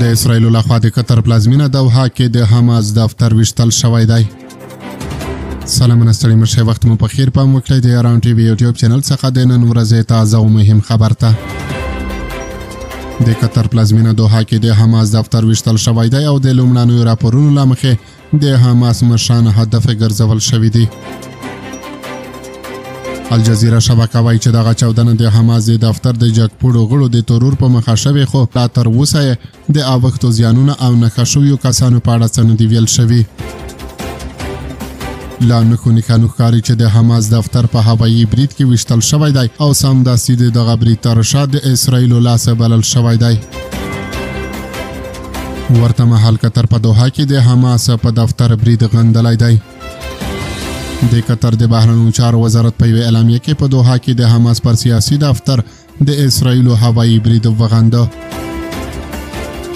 د اسرایلو لخوا د قطر پلازمینه دوحه کې د حماس دفتر ویشتل شوی دی. سلامونه ستړي مشه، وخت مو په خیر، پام وکړئ د ایران ټي وي یوټیوب چینل څخه د نن ورځې تازه او مهم خبر ته. د قطر پلازمینه دوحه کې د حماس دفتر ویشتل شوی دی او د لومړنیو راپورونو له مخې د حماس مشران هدف ګرځول شوي دي. الجزیره شبکه وایي چې دغه چاودنه د حماس د دفتر د جګپوړو غړو د ترور په مخه شوې، خو لا تر اوسه د اوښتو زیانونه او نښه شویو کسانو په اړه څه نه دي ویل شوي. لا نښو نښانو ښکاري چې د حماس دفتر په هوایي برید کې ویشتل شوی دی او سمدستي د دغه برید تر شا د اسرایلو لاسه بلل شوی دی. ورته مهال قطر په دوحه کې د حماس په دفتر برید غندلی دی. د قطر د بهرنیو چارو وزارت په یوه اعلامیه کې په دوحه کې د حماس پر سیاسي دفتر د اسرایلو هوایي برید وغنده.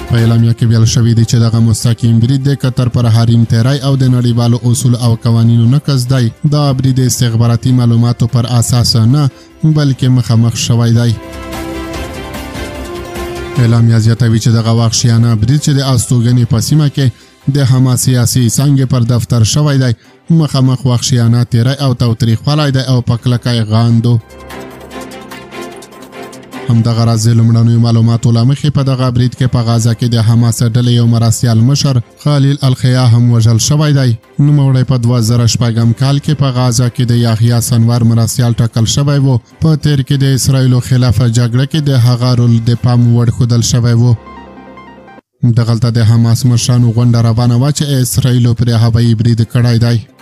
په اعلامیه کې ویل شوي دي چې دغه مستقیم برید د قطر پر حریم تیری او د نړیوالو اصول او قوانینو نقض دی. دا برید د استخباراتي معلوماتو پر اساس نه بلکې مخامخ شوی دی. اعلامیه زیاتوي چې دغه وحشیانه برید چې د استوګنې په سیمه کې د حماس سیاسي څانګې پر دفتر شوی دی مخامخ وحشیانه تیری او تاوتریخوالی دی او په کلکه یې غاندو. همدغه راز د لومړنیو معلوماتو له مخې په دغه برید کې په غزه کې د حماس ډلې یو مرستیال مشر خلیل الخیا هم وژل شوی دی. نوموړی په 2006 کال کې په غزه کې د یحیی سنور مرستیال ټاکل شوی و. په تیر کې د اسرایلو خلاف جګړه کې د هغه رول د پام وړ ښودل شوی و. دغلته د حماس مشرانو غونډه روانه وه چې اسرایلو پرې هوایي برید کړی دی.